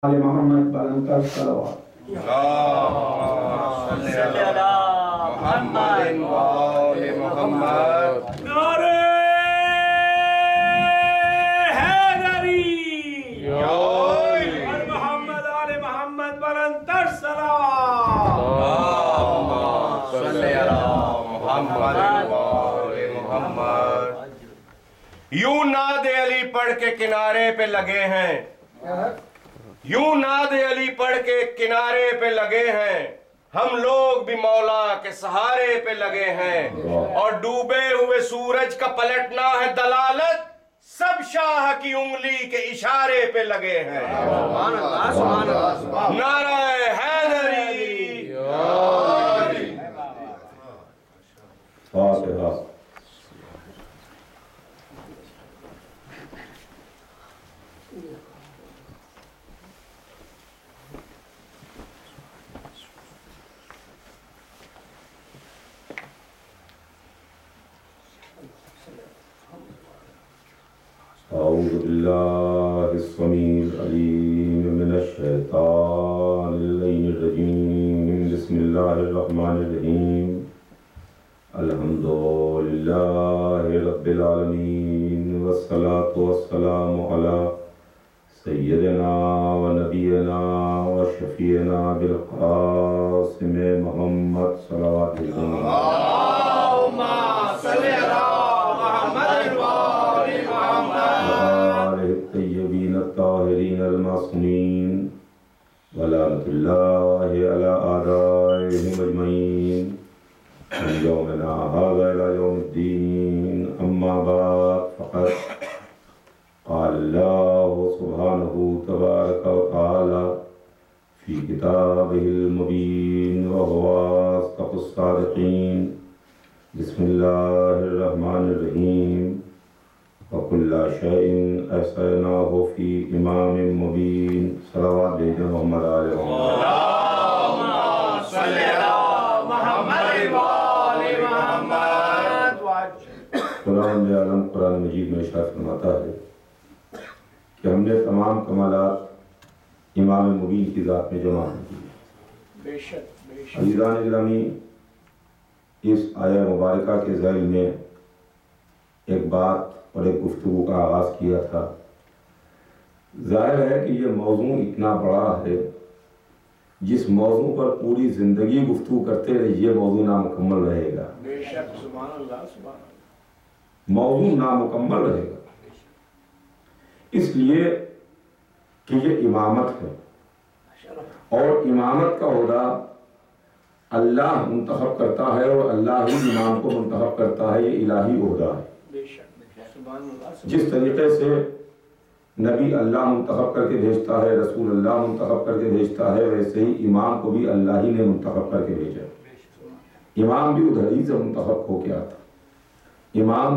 آل محمد بلندتر صلوات۔ اللهم صل على محمد وآل محمد۔ نعرہ حیدری اور محمد آل محمد بلندتر صلوات۔ اللهم صل على محمد وآل محمد۔ یوں ناد علی پڑھ کے کنارے پہ لگے ہیں، یوں ناد علی پڑھ کے کنارے پہ لگے ہیں، ہم لوگ بھی مولا کے سہارے پہ لگے ہیں، اور ڈوبے ہوئے سورج کا پلٹنا ہے دلالت، سب شاہ کی انگلی کے اشارے پہ لگے ہیں۔ نعرہ حیدری۔ فاتحہ۔ اعوذ باللہ السمیع العلیم من الشیطان اللعین الرجیم، بسم اللہ الرحمن الرحیم، الحمدللہ رب العالمین، والصلاة والسلام علی سیدنا و نبینا و شفیعنا بالقاسم محمد صلوات اللہ۔ اللہم صل علی محمد وآل محمد۔ الطیبین الطاہرین المعصومین، ولعنۃ اللہ علی اعدائہم اجمعین، من یومنا ھذا الی یوم الدین، اما بعد فقد قال اللہ سبحانہ تبارک و تعالی فی کتابہ المبین وہو اصدق الصادقین، بسم اللہ الرحمن الرحیم، وَكُلَّ شَيْءٍ أَحْصَيْنَاهُ فِي إِمَامٍ مُبِينٍ۔ صلوات بھیجیں محمد آل محمد۔ اللہم صل علی محمد وآل محمد۔ قرآن عالم قرآن مجید میں ارشاد فرماتا ہے کہ ہم نے تمام کمالات امام مبین کی ذات میں جمع کی ہیں۔ بے شک بے شک۔ عزیزان گرامی، اس آیہ مبارکہ کے ذیل میں ایک بات اور ایک گفتگو کا آغاز کیا تھا۔ ظاہر ہے کہ یہ موضوع اتنا بڑا ہے، جس موضوع پر پوری زندگی گفتگو کرتے رہے یہ موضوع نامکمل رہے گا۔ بے شک، سبحان اللہ سبحان اللہ۔ موضوع نامکمل رہے گا، اس لیے کہ یہ امامت ہے، اور امامت کا عہدہ اللہ منتخب کرتا ہے، اور اللہ ہی امام کو منتخب کرتا ہے، یہ الہی عہدہ ہے۔ بے شک سبحان اللہ۔ جس طریقے سے نبی اللہ منتخب کر کے بھیجتا ہے، رسول اللہ منتخب کر کے بھیجتا ہے، ویسے ہی امام کو بھی اللہ ہی نے منتخب کر کے بھیجا۔ امام بھی ادھر ہی سے منتخب ہو کے آتا۔ امام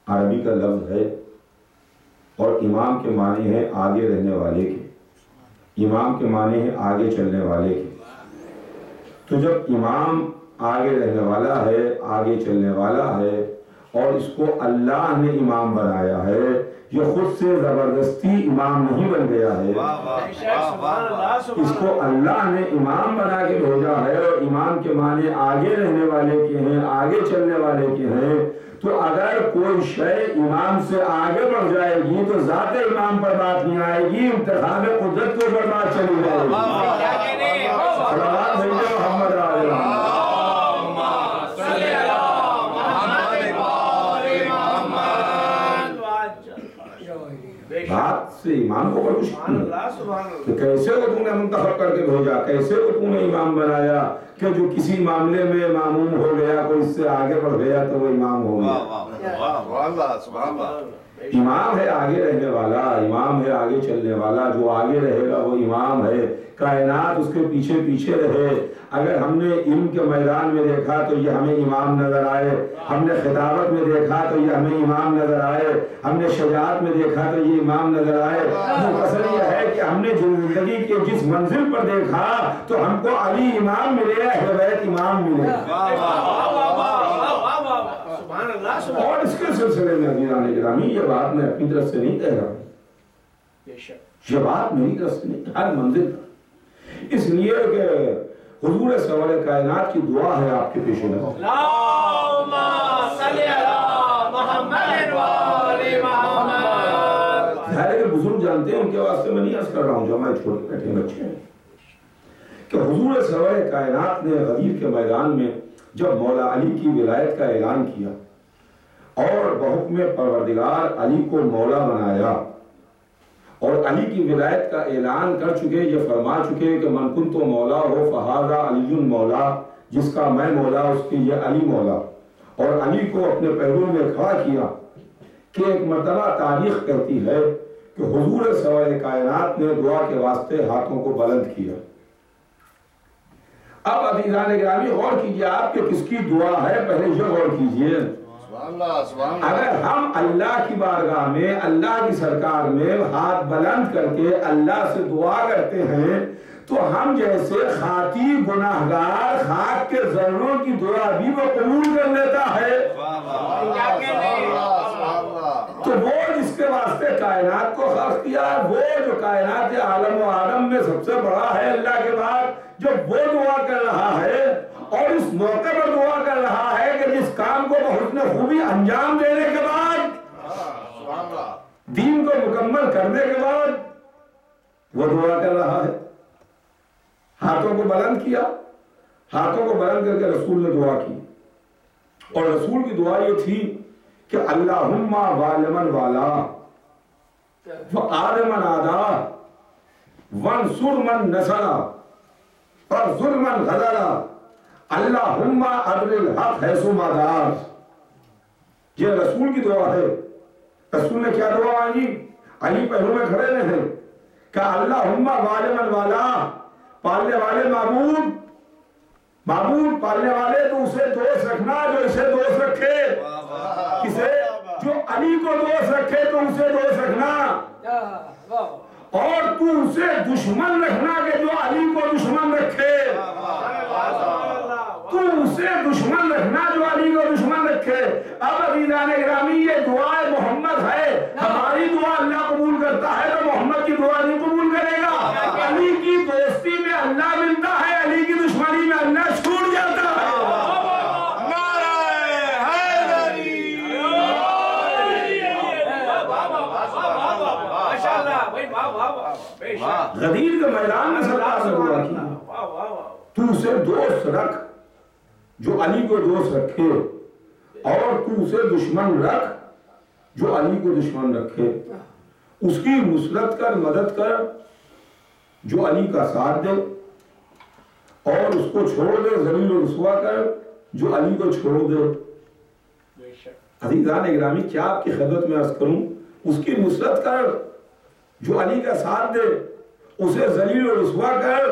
عربی کا لفظ ہے، اور امام کے معنی ہے آگے رہنے والے کے، امام کے معنی ہے آگے چلنے والے کے۔ تو جب امام آگے رہنے والا ہے، آگے چلنے والا ہے، اور اس کو اللہ نے امام بنایا ہے، یہ خود سے زبردستی امام نہیں بن گیا ہے، اس کو اللہ نے امام بنا کے بھیجا ہے، اور امام کے معنی آگے رہنے والے کے ہیں، آگے چلنے والے کے ہیں۔ تو اگر کوئی شے امام سے آگے بڑھ جائے گی تو ذات امام پر بات نہیں آئے گی، انتخاب قدرت کے اوپر بات چلی جائے گی۔ صلوات بھیجو محمد آل محمد۔ بات سے امام کو بڑھ کہ کیسے وہ تم نے منتخب کر کے بھیجا، کیسے وہ تم نے امام بنایا، کہ جو کسی معاملے میں معموم ہو گیا، کوئی اس سے آگے بڑھ گیا تو وہ امام ہو گیا۔ امام ہے آگے رہنے والا، امام ہے آگے چلنے والا، جو آگے رہے گا وہ امام ہے، کائنات اس کے پیچھے پیچھے رہے۔ اگر ہم نے علم کے میدان میں دیکھا تو یہ ہمیں امام نظر آئے، ہم نے خطابت میں دیکھا تو یہ ہمیں امام نظر آئے، ہم نے شجاعت میں دیکھا تو یہ امام نظر آئے۔ اصل یہ ہے کہ ہم نے زندگی کے جس منزل پر دیکھا تو ہم کو علی امام ملے، اہل بیت امام ملے۔ اور اس کے سلسلے میں عزیزان گرامی یہ بات میں اپنی طرف سے نہیں کہہ رہا ہوں، یہ بات میری طرف سے نہیں، ہر منزل پر، اس لیے کہ حضور سرور کائنات کی دعا ہے آپ کے پیش نظر۔ اللہم صلی علی محمد و آل محمد۔ ظاہر ہے کہ بزرگ جانتے ہیں، ان کے واسطے میں نہیں عرض کر رہا ہوں جو ہمارے چھوٹے بیٹھے بچے ہیں، کہ حضور سرور کائنات نے غدیر کے میدان میں جب مولا علی کی ولایت کا اعلان کیا اور بحکم پروردگار علی کو مولا بنایا، اور علی کی ولایت کا اعلان کر چکے، یہ فرما چکے کہ من کنت مولا ہو فہذا علی مولا، جس کا میں مولا اس کی یہ علی مولا، اور علی کو اپنے پیروں میں کھڑا کیا، کہ ایک مرتبہ تاریخ کہتی ہے کہ حضور سرور کائنات نے دعا کے واسطے ہاتھوں کو بلند کیا۔ اب عزیزان گرامی غور کیجئے آپ کہ کس کی دعا ہے، پہلے یہ غور کیجئے۔ اگر ہم اللہ کی بارگاہ میں، اللہ کی سرکار میں ہاتھ بلند کر کے اللہ سے دعا کرتے ہیں تو ہم جیسے خاطی گناہگار خاک کے ذروں کی دعا بھی وہ قبول کر لیتا ہے۔ تو وہ جس کے واسطے کائنات کو خلق کیا، وہ جو کائنات عالم و عالم میں سب سے بڑا ہے اللہ کے بعد، جو وہ دعا کر رہا ہے اور اس موقع پر دعا کر رہا ہے کہ جس کام کو بحسن خوبی انجام دینے کے بعد، دین کو مکمل کرنے کے بعد وہ دعا کر رہا ہے۔ ہاتھوں کو بلند کیا، ہاتھوں کو بلند کر کے رسول نے دعا کی، اور رسول کی دعا یہ تھی کہ اللہم والمن والا وآل من آدا وانصر من نصرا وانصر من غدرا اللہم ادر الحق حیث ما دار۔ یہ رسول کی دعا ہے۔ رسول نے کیا دعا مانگی؟ علی پہلو میں کھڑے رہے کہ اللہم والمن والا، پالنے والے معبود، معبود پالنے والے تو اسے دوست رکھنا جو اسے دوست رکھے، کسے؟ جو علی کو دوست رکھے تو اسے دوست رکھنا، اور تو اسے دشمن رکھنا کہ جو علی کو دشمن رکھے، تو اسے دشمن رکھنا جو علی کو دشمن رکھے۔ اب عزیزان گرامی یہ دعا محمد ہے، ہماری دعا اللہ قبول کرتا ہے تو محمد کی دعا نہیں قبول کرے گا۔ علی کی دوستی میں اللہ ملتا ہے، علی کی دشمنی میں اللہ چھوٹ جاتا ہے۔ غدیر کے میدان میں سرکار نے دعا کی، تو اسے دوست رکھ جو علی کو دوست رکھے، اور تو اسے دشمن رکھ جو علی کو دشمن رکھے۔ اس کی نصرت کر، مدد کر جو علی کا ساتھ دے، اور اس کو چھوڑ دے، ذلیل و رسوا کر جو علی کو چھوڑ دے۔ عزیزان گرامی کیا آپ کی خدمت میں عرض کروں، اس کی نصرت کر جو علی کا ساتھ دے، اسے ذلیل و رسوا کر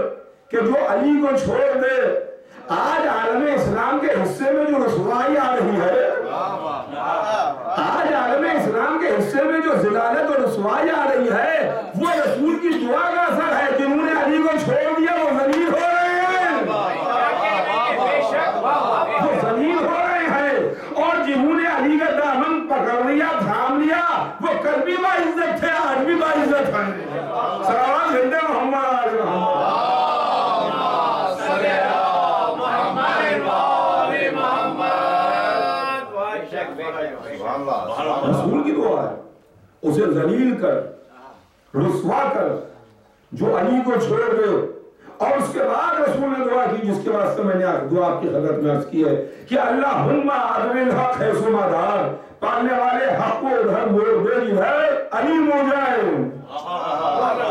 کہ جو علی کو چھوڑ دے۔ آج عالم اسلام کے حصے میں جو رسوائی آ رہی ہے، آج عالم اسلام کے حصے میں جو ذلالت اور رسوائی آ رہی ہے، وہ رسول کی دعا کا اثر ہے۔ جنہوں نے علی کو چھوڑ دیا وہ ذلیل ہو رہے ہیں، وہ ذلیل ہو رہے ہیں، اور جنہوں نے علی کا دامن پکڑ لیا، تھام لیا، وہ کل بھی باعزت تھے، آج بھی باعزت ہیں۔ سلام زندہ محمد آج محمد۔ رسول کی دعا ہے، اسے ذلیل کر، رسوا کر جو علی کو چھوڑ دے۔ اور اس کے بعد رسول نے دعا کی جس کے واسطے میں نے دعا آپ کی خدمت میں عرض کی ہے کہ اللہم ادر الحق حیث ما دار، پالنے والے حق کو ادھر موڑ دے جدھر علی مڑ جائے،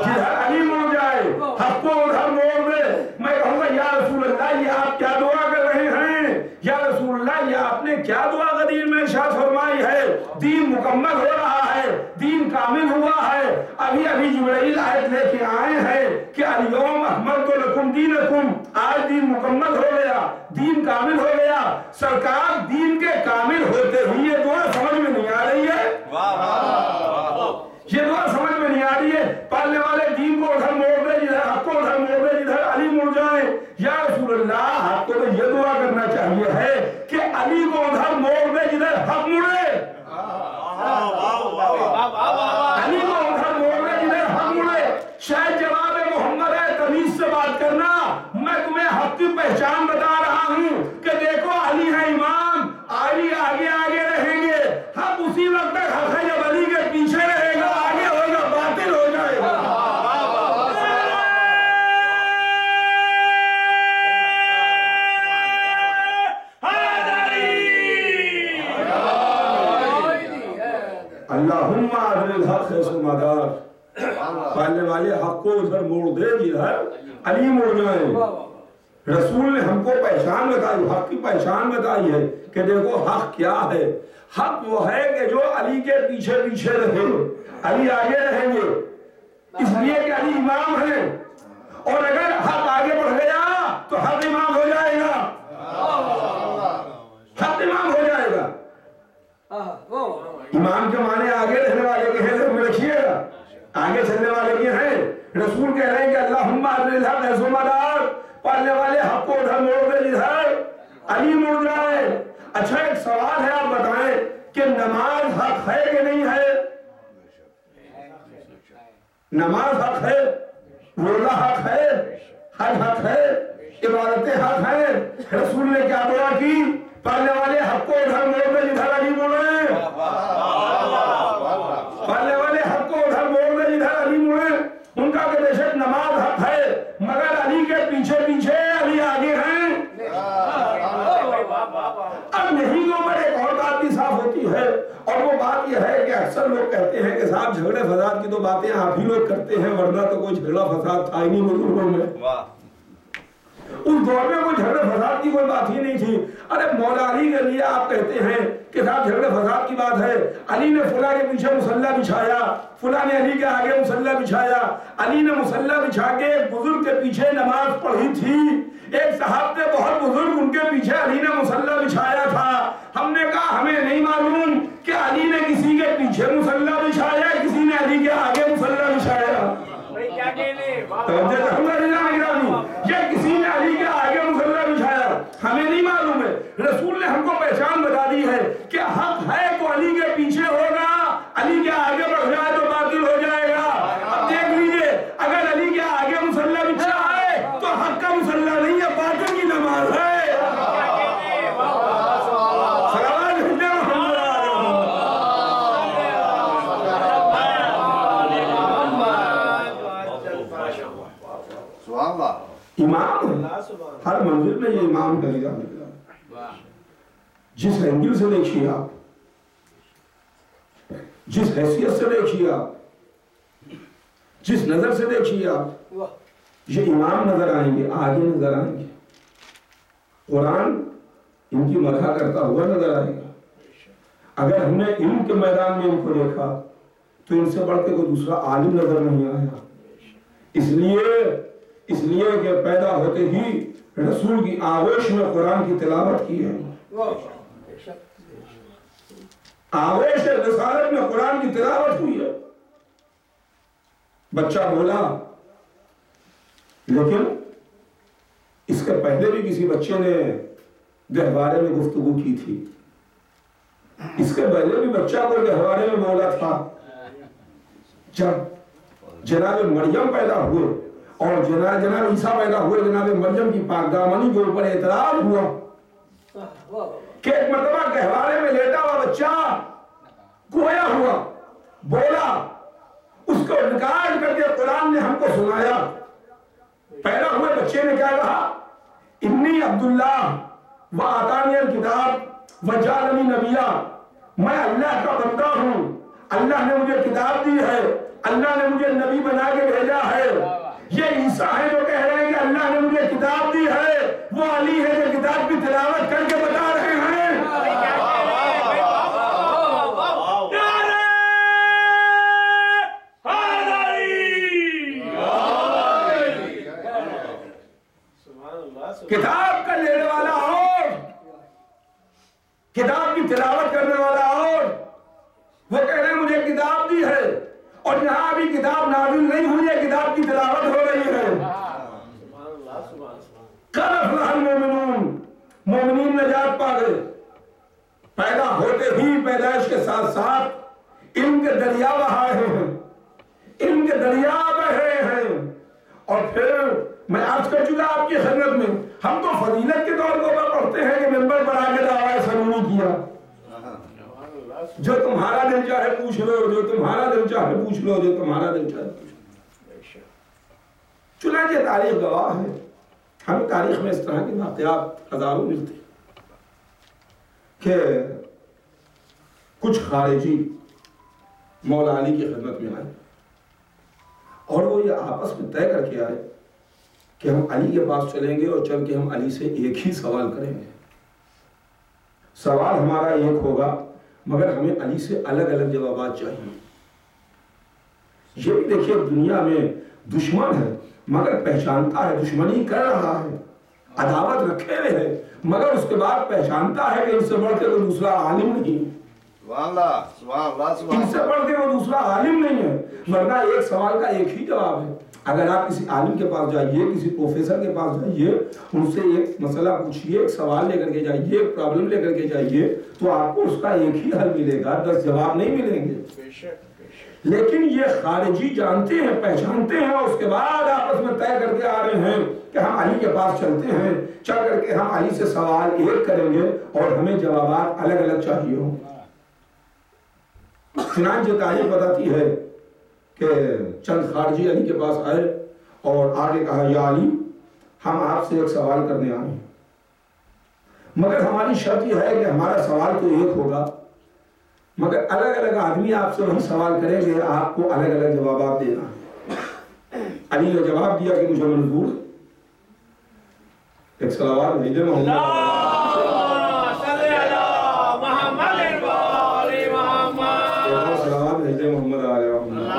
جدھر علی مڑ جائے حق کو ادھر موڑ دے۔ میں کہوں گا یا رسول اللہ یہ آپ کیا دعا کر رہے ہیں؟ یا رسول اللہ یہ آپ نے کیا دعا غدیر میں ارشاد فرمائی ہے؟ دین مکمل ہو رہا ہے، دین کامل ہوا ہے۔ ابھی ابھی جبرائیل آیت لے کے آئے ہیں کہ الیوم اکملت لکم دینکم، آج دین مکمل ہو گیا، دین کامل ہو گیا۔ سرکار دین کے کامل ہوتے ہوئی یہ دعا سمجھ میں نہیں آ رہی ہے، یہ دعا سمجھ میں نہیں آ رہی ہے۔ پالنے والے دین کو ادھر موڑ دے جدھر حق کو ادھر موڑ دے جدھر علی مڑ جائے۔ یا رسول اللہ آپ کو تو یہ دعا کرنا چاہیے ہے کہ علی کو ادھر موڑ دے جدھر حق مڑے، علی کو ادھر موڑ دے جدھر حق مڑے۔ تمیز سے بات کرنا. میں تمہیں حق کی پہچان بتا رہا ہوں کہ دیکھو علی ہے امام, علی آگے آگے رہیں گے. حق اسی وقت تک حق ہے جب علی کے پیچھے رہے گا, آگے ہوگا باطل ہو جائے گا. اللہم ادر الحق حیث مدار. پالنے والے حق کو ادھر موڑ دے جدھر علی موڑ جائیں. رسول نے ہم کو پہچان بتائی, حق کی پہچان بتائی ہے کہ دیکھو حق کیا ہے. حق وہ ہے کہ جو علی کے پیچھے پیچھے رہے, علی آگے رہیں گے اس لیے کہ علی امام ہے. اور اگر حق آگے بڑھ گیا تو حق امام ہو جائے گا, حق امام ہو جائے گا. امام کے معنی آگے رہنے والے کے ہیں, ذہن میں رکھیے گا, آگے چلنے والے کے ہیں. رسول کہہ رہے ہیں کہ اللہم ادر الحق حیث مدار, پالنے والے حق کو ادھر موڑ دے جدھر علی مڑ جائے. اچھا ایک سوال ہے, آپ بتائیں کہ نماز حق ہے کہ نہیں ہے؟ نماز حق ہے, روزہ حق ہے, حج حق ہے, عبادتیں حق ہیں. رسول نے کیا دعا کی؟ پالنے والے حق کو ادھر موڑ دے جدھر علی مڑے, پالنے والے حق کو ادھر موڑ دے جدھر علی مڑے. ان کا کہ بے شک نماز حق ہے مگر علی کے پیچھے پیچھے علی آگے ہیں. اب یہیں کے اوپر ایک اور بات بھی صاف ہوتی ہے, اور وہ بات یہ ہے کہ اکثر لوگ کہتے ہیں کہ صاحب جھگڑے فساد کی تو باتیں آپ ہی لوگ کرتے ہیں, ورنہ تو کوئی جھگڑا فساد تھا ہی نہیں بزرگوں میں. اس دور میں کوئی جھگڑے فساد کی کوئی بات ہی نہیں تھی. ارے مولا علی کے لیے آپ کہتے ہیں کہ صاحب جھگڑے فساد کی بات ہے, علی نے فلاں کے پیچھے مصلی بچھایا, فلاں نے علی کے آگے مصلی بچھایا, علی نے مصلی بچھا کے ایک بزرگ کے پیچھے نماز پڑھی تھی, ایک صاحب تھے بہت بزرگ, ان کے پیچھے علی نے مصلی بچھایا تھا. ہم نے کہا ہمیں نہیں معلوم کہ علی نے کسی کے پیچھے مصلی بچھایا, کسی نے علی کے آگے مصلی بچھایا. یہ کسی نے علی کے آگے مصلی بچھایا, ہمیں نہیں معلوم ہے. رسول نے ہم کو پہچان بتا دی ہے کہ حق ہے تو علی کے پیچھے ہوگا, علی کے آگے بڑھ جائے تو باطل ہو جائے گا. اب دیکھ لیجئے, اگر علی کے آگے مصلی بچھا ہے تو حق کا مصلی نہیں ہے, باطل کی نماز ہے. امام ہر منزل میں یہ امام کا نظام نکلا. جس اینگل سے دیکھیے آپ, جس حیثیت سے دیکھیے آپ, جس نظر سے دیکھیے آپ, یہ امام نظر آئیں گے, آگے نظر آئیں گے. قرآن ان کی مدح کرتا ہوا نظر آئے گا. اگر ہم نے علم کے میدان میں ان کو دیکھا تو ان سے بڑھ کے کوئی دوسرا عالم نظر نہیں آیا. اس لیے کہ پیدا ہوتے ہی رسول کی آغوش میں قرآن کی تلاوت کی ہے. آغوش رسالت میں قرآن کی تلاوت ہوئی ہے. بچہ بولا, لیکن اس کے پہلے بھی کسی بچے نے گہوارے میں گفتگو کی تھی. اس کے پہلے بھی بچہ کو گہوارے میں بولا تھا. جب جناب مریم پیدا ہوئے اور جناب عیسیٰ پیدا ہوئے, جناب مریم کی پاکدامنی کے اوپر اعتراض ہوا کہ ایک مرتبہ گہوارے میں لیٹا ہوا بچہ گویا ہوا, بولا. اس کو ریکارڈ کر کے قرآن نے ہم کو سنایا. پیدا ہوئے بچے نے کیا کہا؟ انی عبداللہ وآتانی الکتاب وجعلنی نبیہ, میں اللہ کا بندہ ہوں, اللہ نے مجھے کتاب دی ہے, اللہ نے مجھے نبی بنا کے بھیجا ہے. یہ عیسیٰ ہے جو کہہ رہے ہیں کہ اللہ نے مجھے کتاب دی ہے, وہ علی ہے جو کتاب کی تلاوت کر کے بتا رہے ہیں. کتاب کا لینے والا اور کتاب کی تلاوت کرنے والا اور, وہ کہہ رہے ہیں مجھے کتاب دی ہے, اور یہاں ابھی کتاب نازل نہیں ہوئی ہے, کتاب کی تلاوت ہو رہی ہے. قد افلح المؤمنون, مومنین نجات پا گئے. پیدا ہوتے ہی پیدائش کے ساتھ ساتھ علم کے دریا بہا رہے ہیں, علم کے دریا بہ رہے ہیں, اور پھر میں عرض کر چکا آپ کی خدمت میں، ہم تو فضیلت کے طور پر پڑھتے ہیں کہ ممبر پر آ کے دعویٰ سرور کیا، جو تمہارا دل چاہے پوچھ لو، جو تمہارا دل چاہے پوچھ لو، جو تمہارا دل چاہے پوچھ لو۔ چنانچہ تاریخ گواہ ہے، ہمیں تاریخ میں اس طرح کے واقعات ہزاروں ملتے ہیں کہ کچھ خارجی مولا علی کی خدمت میں آئے اور وہ یہ آپس میں طے کر کے آئے کہ ہم علی کے پاس چلیں گے اور چل کے ہم علی سے ایک ہی سوال کریں گے، سوال ہمارا ایک ہوگا مگر ہمیں علی سے الگ الگ جوابات چاہیے۔ یہ بھی دیکھیے دنیا میں دشمن ہے مگر پہچانتا ہے، دشمنی کر رہا ہے، عداوت رکھے ہوئے ہے مگر اس کے بعد پہچانتا ہے کہ ان سے بڑھ کے وہ دوسرا عالم نہیں، ان سے بڑھ کے وہ دوسرا عالم نہیں ہے، ورنہ ایک سوال کا ایک ہی جواب ہے۔ اگر آپ کسی عالم کے پاس جائیے، کسی پروفیسر کے پاس جائیے، ان سے ایک مسئلہ پوچھئے، ایک سوال لے کر کے جائیے، ایک پرابلم لے کر کے جائیے، تو آپ کو اس کا ایک ہی حل ملے گا، 10 جواب نہیں ملیں گے۔ لیکن یہ خارجی جانتے ہیں، پہچانتے ہیں اور اس کے بعد آپس میں طے کر کے آ رہے ہیں کہ ہم علی کے پاس چلتے ہیں، چل کر کے ہم علی سے سوال ایک کریں گے اور ہمیں جوابات الگ الگ چاہیے ہوں۔ چنانچہ تاریخ بتاتی ہے کہ چند خارجی علی کے پاس آئے اور آگے کہا، یا علی ہم آپ سے ایک سوال کرنے آئے ہیں مگر ہماری شرط یہ ہے کہ ہمارا سوال تو ایک ہوگا مگر الگ الگ آدمی آپ سے وہی سوال کریں گے، آپ کو الگ الگ جوابات دینا ہے۔ علی نے جواب دیا کہ مجھے منظور ہے۔ ایک صلوات بھیجے محمد محمد آلہ محمد۔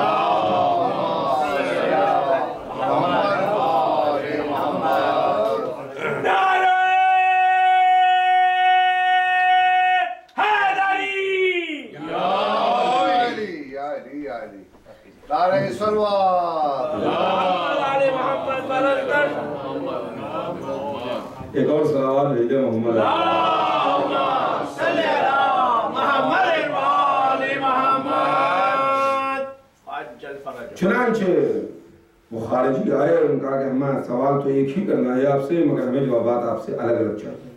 ایک اور صلوات بھیجے محمد۔ چنانچہ وہ خارجی آئے اور ان کہا کہ ہمیں سوال تو ایک ہی کرنا ہے آپ سے مگر ہمیں جوابات آپ سے الگ الگ چاہیے۔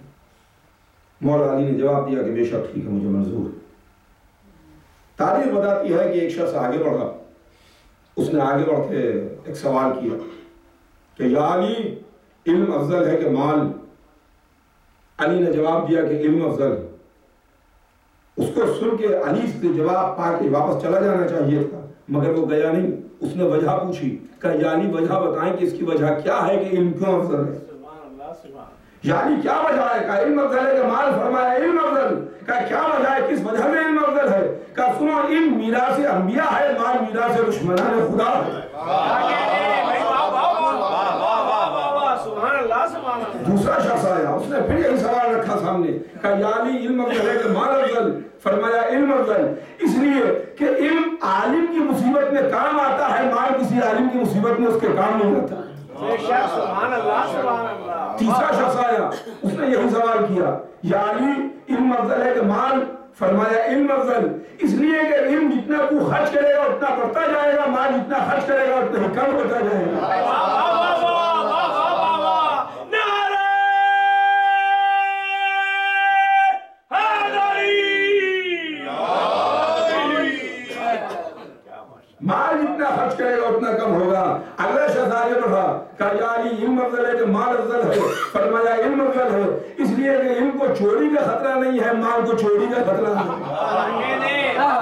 مولا علی نے جواب دیا کہ بے شک ٹھیک ہے، مجھے منظور ہے۔ تاریخ بتاتی ہے کہ ایک شخص آگے بڑھا، اس نے آگے بڑھ کے ایک سوال کیا کہ یا علی علم افضل ہے کہ مال؟ علی نے جواب دیا کہ علم افضل ہے۔ اس کو سن کے علی سے جواب پا کے واپس چلا جانا چاہیے تھا مگر وہ گیا نہیں، اس نے وجہ پوچھی کہ یا علی وجہ بتائیں کہ اس کی وجہ کیا ہے کہ علم کیوں افضل ہے؟ یا علی کیا وجہ ہے؟ کہ علم افضل ہے کہ مال؟ فرمایا علم افضل۔ کہ کیا وجہ ہے، کس وجہ میں علم افضل ہے؟ کہ سنو علم میراث انبیاء ہے، مال میراث دشمنان خدا ہے۔ دوسرا شخص آیا، اس نے پھر یہی سوال رکھا سامنے کہ یا علی علم افضل ہے کہ مال افضل؟ فرمایا علم افضل، اس لیے کہ علم عالم کی مصیبت میں کام آتا ہے، مال کسی عالم کی مصیبت میں اس کے کام نہیں آتا۔ تیسرا شخص آیا، اس نے یہی سوال کیا، یا علی علم افضل ہے کہ مال؟ فرمایا علم افضل، اس لیے کہ علم جتنا تو خرچ کرے گا اتنا بڑھتا جائے گا، مال جتنا خرچ کرے گا اتنا ہی کم ہوتا جائے گا۔ مال جتنا خرچ کرے گا اتنا کم ہوگا۔ اگلا شخص آگے بڑھا کہ یا علی علم افضل ہے کہ مال افضل ہے؟ فرمایا علم افضل ہے، اس لیے کہ علم کو چوری کا خطرہ نہیں ہے، مال کو چوری کا خطرہ ہے۔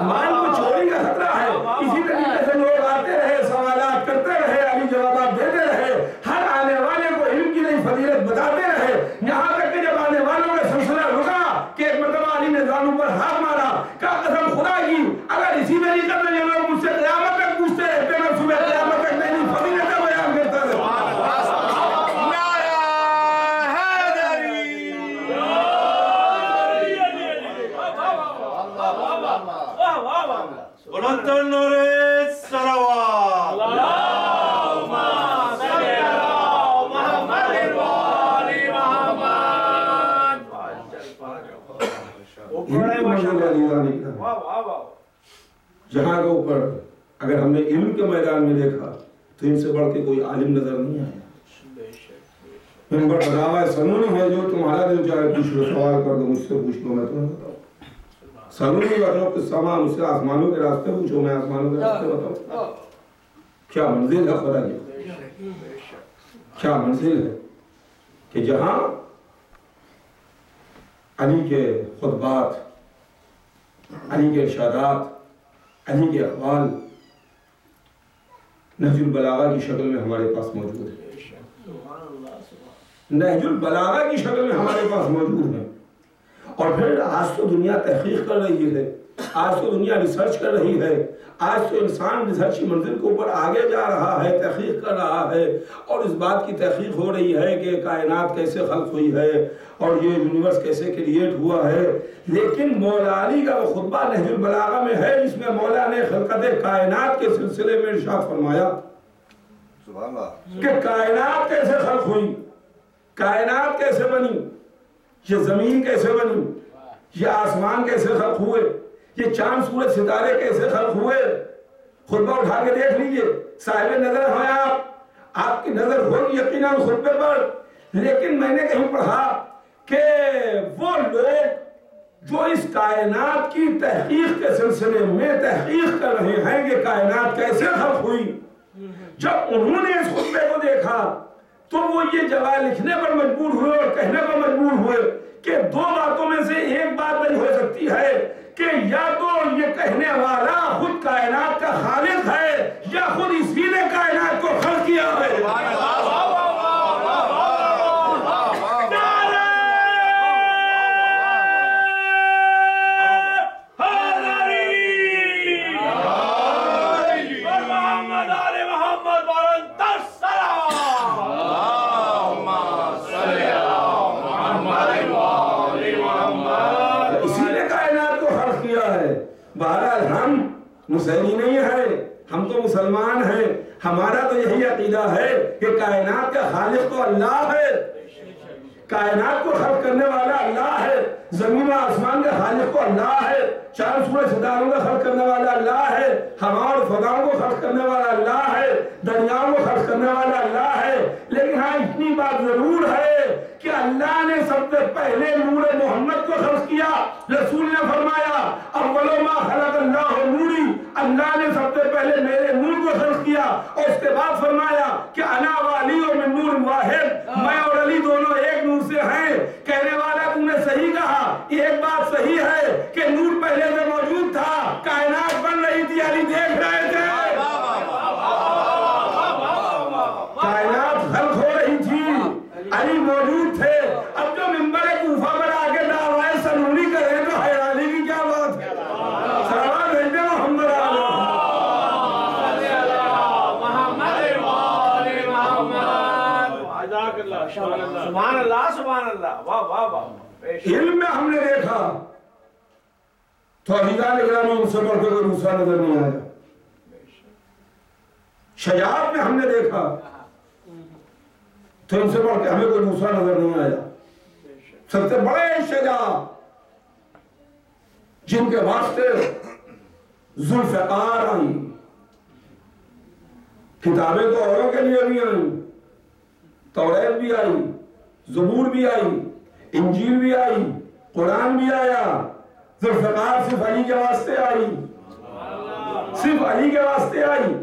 مال کو چوری کا خطرہ ہے۔ اسی طریقے سے لوگ آتے رہے، سوالات کرتے رہے، علی جوابات دیتے رہے، ہر آنے والے کو علم کی نئی فضیلت بتاتے رہے، یہاں تک کہ جب آنے والوں کا سلسلہ رکا کہ ایک مرتبہ علی نے زانوں پر ہاتھ مارا، کہا قسم خدا کی اگر اسی طریقے سے یہ لوگ مجھ سے قیامت تک پوچھتے رہتے میں صبح قیامت تک نئی فضیلت کا بیان کرتا رہا۔ جہاں کے اوپر اگر ہم نے علم کے میدان میں دیکھا تو ان سے بڑھ کے کوئی عالم نظر نہیں آیا. ممبر بنا ہوا ہے سنونی ہے جو تمہارا دل چاہے پوچھ لو, سوال کر دو, مجھ سے پوچھ لو, میں تمہیں بتاؤں. سنونی بتاؤ کہ سامان مجھ سے آسمانوں کے راستے پوچھو, میں آسمانوں کے راستے بتاؤں. کیا منزل ہے خدا کی, کیا منزل ہے کہ جہاں علی کے خطبات, علی کے ارشادات, علی کے اقوال نہج البلاغہ کی شکل میں ہمارے پاس موجود ہے. نہج البلاغہ کی شکل میں ہمارے پاس موجود ہے. اور پھر آج تو دنیا تحقیق کر رہی ہے, آج تو دنیا ریسرچ کر رہی ہے, آج تو انسان ریسرچ کی منزل کے اوپر آگے جا رہا ہے, تحقیق کر رہا ہے, اور اس بات کی تحقیق ہو رہی ہے کہ کائنات کیسے خلق ہوئی ہے اور یہ یونیورس کیسے کریٹ ہوا ہے. لیکن مولا علی کا وہ خطبہ نہج البلاغہ میں ہے جس میں مولا نے خلقت کائنات کے سلسلے میں ارشاد فرمایا کہ کائنات کیسے خلق ہوئی, کائنات کیسے بنی, یہ زمین کیسے بنی, یہ آسمان کیسے خلق ہوئے, یہ چاند سورج ستارے کیسے خلق ہوئے. خطبہ اٹھا کے دیکھ لیجئے, صاحب نظر ہیں آپ کی نظر ہوگی یقیناً خطبے پر. لیکن میں نے کہیں پڑھا کہ وہ لوگ جو اس کائنات کی تحقیق کے سلسلے میں تحقیق کر رہے ہیں کہ کائنات کیسے خلق ہوئی, جب انہوں نے اس خطبے کو دیکھا تو وہ یہ جواب لکھنے پر مجبور ہوئے اور کہنے پر مجبور ہوئے کہ دو باتوں میں سے ایک بات نہیں ہو سکتی ہے کہ یا تو یہ کہنے والا خود کائنات کا خالق ہے یا خود اسی نے کائنات کو خلق کیا ہے. بہرحال ہم مسیحی نہیں ہیں, ہم تو مسلمان ہیں. ہمارا تو یہی عقیدہ ہے کہ کائنات کا خالق تو اللہ ہے, کائنات کو خلق کرنے والا اللہ ہے, زمین و آسمان کا خالق تو اللہ ہے, چاند سورج ستاروں کا خلق کرنے والا اللہ ہے, ہوا اور فضاؤں کو خلق کرنے والا اللہ ہے, دریاؤں کو خلق کرنے والا اللہ ہے. لیکن ہاں اتنی بات ضرور ہے کہ اللہ نے سب سے پہلے نور محمد کو خلق کیا. رسول نے فرمایا اول ما خلق اللہ نوری, اللہ نے سب سے پہلے میرے نور کو خلق کیا. اور اس کے بعد فرمایا کہ انا والی من نور واحد, میں اور علی دونوں ایک نور سے ہیں. کہنے والا تم نے صحیح کہا, ایک بات صحیح ہے کہ نور پہلے سے موجود تھا, کائنات بن رہی تھی, علی دیکھ رہے تھے, کائنات خلق ہو رہی تھی, علی موجود تھے. اب جو منبر کوفہ پر آ کے دعوائے سنونی کرے تو حیرانی کی کیا بات ہے. صلوات بھیجتے محمد سبحان اللہ سبحان اللہ, واہ واہ واہ. علم میں ہم نے دیکھا تو عزیزان اکرامی ان سے بڑھ کے کوئی دوسرا نظر نہیں آیا. شجاعت میں ہم نے دیکھا تو ان سے بڑھ کے ہمیں کوئی دوسرا نظر نہیں آیا. سب سے بڑے شجاع جن کے واسطے ذوالفقار آئی, کتابیں تو اوروں کے لیے بھی آئیں, توریت بھی آئی, زبور بھی آئی, انجیل بھی آئی, قرآن بھی آیا. ذوالفقار صرف علی کے واسطے آئی, صرف علی کے واسطے آئی.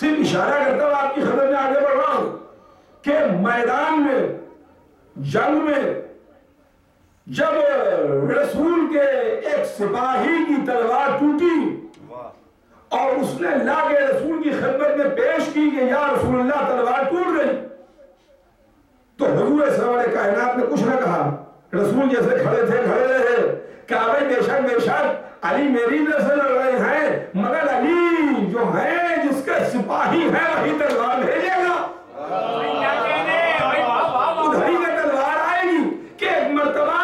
صرف اشارہ کرتا ہوں آپ کی خدمت میں آگے بڑھ رہا ہوں کہ میدان میں جنگ میں جب رسول کے ایک سپاہی کی تلوار ٹوٹی اور اس نے لا کے رسول کی خدمت میں پیش کی کہ یا رسول اللہ تلوار ٹوٹ گئی, تو حضور سرور کائنات نے کچھ نہ کہا. رسول جیسے کھڑے تھے کھڑے رہے, کہا بھائی بے شک علی میری نظر سے لڑ رہے ہیں, مگر علی جو ہے جس کے سپاہی ہے وہی تلوار بھیجے گا. ادھری میں تلوار آئے گی کہ ایک مرتبہ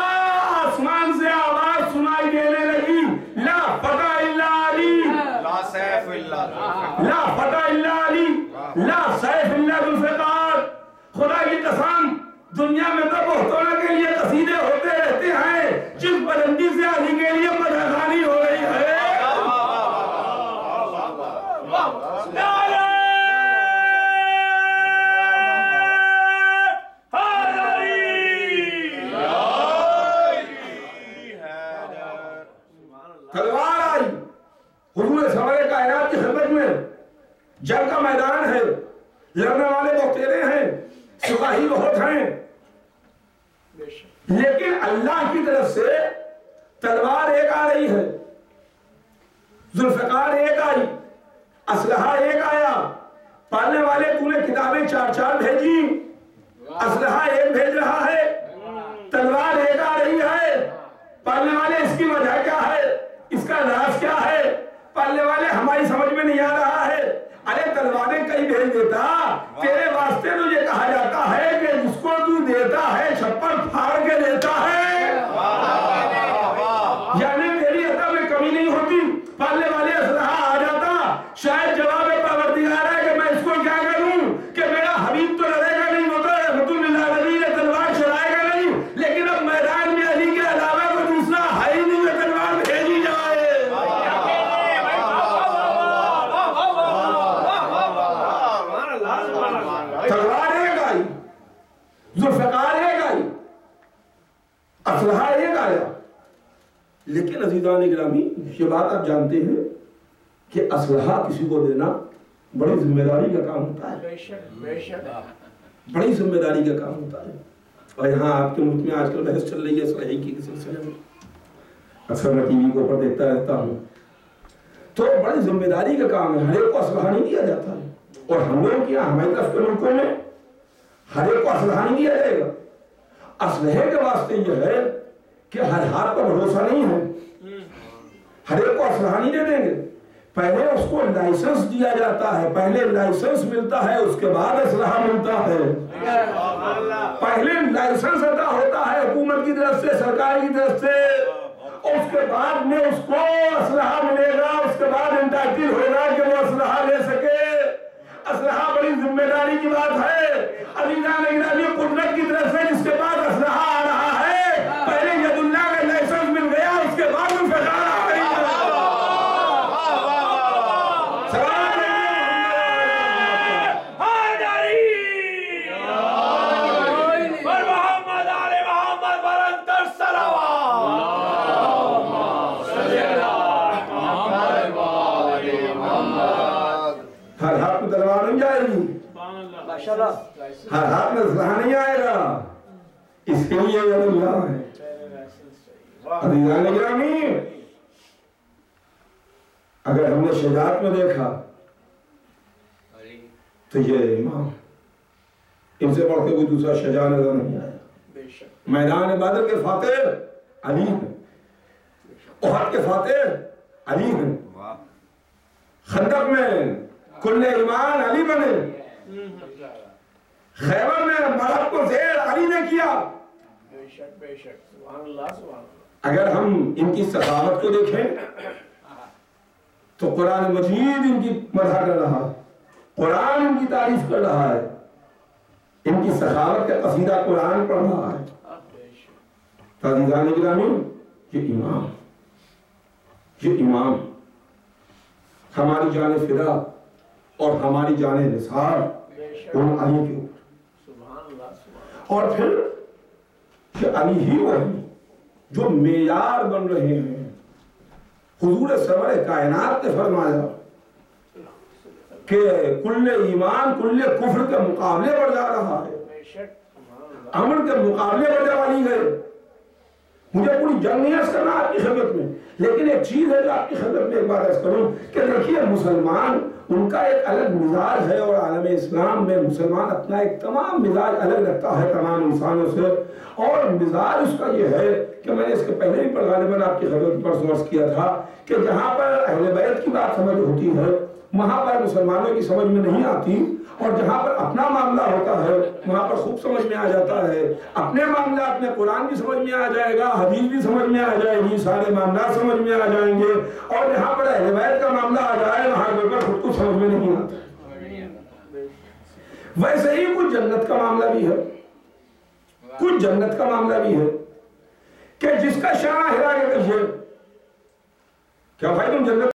آسمان سے آواز سنائی دینے لگی, لا فتح الا علی, لا سیف الا لا فتح الا علی, لا سیف الا ذوالفقار. خدا کی قسم دنیا میں تو بہتوں کے لیے قصیدے ہوتے رہتے ہیں, جس بلندی سے علی کے لیے مدحخانی ہو رہی ہے. سپاہی بہت ہیں، لیکن اللہ کی طرف سے تلوار ایک آ رہی ہے، ذوالفقار ایک آئی، اسلحہ ایک آیا، پالنے والے تو نے کتابیں 4 بھیجی، اسلحہ ایک بھیج رہا ہے، تلوار ایک آ رہی ہے، پالنے والے اس کی وجہ کیا ہے، اس کا راز کیا ہے، پالنے والے ہماری سمجھ میں نہیں آ رہا ہے۔ ارے تلواریں کئی بھیج دیتا، تیرے واسطے تو یہ کہا جاتا ہے کہ جس کو تو دیتا ہے چھپر پھاڑ کے دیتا ہے، یعنی تیری عطا میں کمی نہیں ہوتی۔ پالنے والے اسلحہ آ جاتا، شاید جواب پروردگار ہے کہ میں اس کو کیا کروں کہ میرا حبیب تو لڑے گا نہیں، ہوتا رحمت للعالمین تلوار چلائے گا نہیں، لیکن اب میدان میں علی کے علاوہ کوئی دوسرا ہے ہی نہیں کہ تلوار بھیجی جائے۔ تلوار ایک آئی، ذوالفقار ایک آئی، اسلحہ ایک آیا، لیکن عزیزان گرامی یہ بات آپ جانتے ہیں کہ اسلحہ کسی کو دینا بڑی ذمہ داری کا کام ہوتا ہے، بڑی ذمہ داری کا کام ہوتا ہے۔ اور یہاں آپ کے ملک میں آج کل بحث چل رہی ہے اسلحے کی سلسلے میں، اکثر میں ٹی وی کے اوپر دیکھتا رہتا ہوں، تو بڑی ذمہ داری کا کام ہے، ہر ایک کو اسلحہ نہیں دیا جاتا ہے، اور ہم لوگ کیا ہماری طرف کے ملکوں میں ہر ایک کو اسلحہ نہیں دیا جائے گا۔ اسلحے کے واسطے یہ ہے کہ ہر ہاتھ پر بھروسہ نہیں ہے، ہر ایک کو اسلحہ نہیں دے دیں گے، پہلے اس کو لائسنس دیا جاتا ہے، پہلے لائسنس ملتا ہے اس کے بعد اسلحہ ملتا ہے، پہلے لائسنس عطا ہوتا ہے حکومت کی طرف سے، سرکار کی طرف سے، اس کے بعد میں اس کو اسلحہ ملے گا، اس کے بعد انٹائٹل ہوگا کہ وہ اسلحہ لے سکے۔ اسلحہ بڑی ذمہ داری کی بات ہے، عزیزان گرامی قدرت کی طرف سے جس کے بعد اسلحہ آ رہا ہے، پہلے ید اللہ کا لائسنس مل گیا، اس کے بعد ان سے آ رہی ہے۔ ہر ہاتھ میں تلوار نہیں جائے گی، ہر ہاتھ میں اسلحہ نہیں آئے گا، اس کے لیے ید اللہ ہے۔ عزیزان گرامی اگر ہم نے شجاعت میں دیکھا تو یہ امام، ان سے بڑھ کے کوئی دوسرا شجاع نظر نہیں آیا۔ میدان بدر کے فاتح علی ہیں، احد کے فاتح علی ہیں، خندق میں کل ایمان علی بنے، خیبر میں مرد کو زیر علی نے کیا۔ اگر ہم ان کی سخاوت کو دیکھیں تو قرآن مجید ان کی مدح کر رہا ہے، قرآن ان کی تعریف کر رہا ہے، ان کی سخاوت کا قصیدہ قرآن پڑھ رہا ہے۔ عزیزان گرامی یہ امام ہماری جان فدا اور ہماری جان نثار ان علی کے اوپر، اور پھر کہ علی ہی وہ ہیں جو معیار بن رہے ہیں۔ حضور سرور کائنات نے فرمایا کہ کل ایمان کل کفر کے مقابلے بڑھ جا رہا ہے، امن کے مقابلے بڑھ جا رہی ہے۔ مجھے پوری جنگ نہیں عرض کرنا آپ کی خدمت میں، لیکن ایک چیز ہے جو آپ کی خدمت میں ایک بات عرض کروں کہ دیکھیے مسلمان ان کا ایک الگ مزاج ہے، اور عالم اسلام میں مسلمان اپنا ایک تمام مزاج الگ رکھتا ہے تمام انسانوں سے، اور مزاج اس کا یہ ہے کہ میں نے اس کے پہلے بھی غالباً آپ کی خدمت پر عرض کیا تھا کہ جہاں پر اہل بیت کی بات سمجھ ہوتی ہے وہاں پر مسلمانوں کی سمجھ میں نہیں آتی، اور جہاں پر اپنا معاملہ ہوتا ہے وہاں پر خوب سمجھ میں آ جاتا ہے۔ اپنے معاملہ اپنے قرآن بھی سمجھ میں آ جائے گا، حدیث بھی سمجھ میں آ جائے گی، سارے معاملات سمجھ میں آ جائیں گے، اور جہاں پر اہل بیت کا معاملہ آ جائے وہاں پر خود کو سمجھ میں نہیں آتا۔ ویسے ہی کچھ جنت کا معاملہ بھی ہے، کچھ جنت کا معاملہ بھی ہے کہ جس کا شانہ ہرا کے کہیے کیا بھائی تم جنت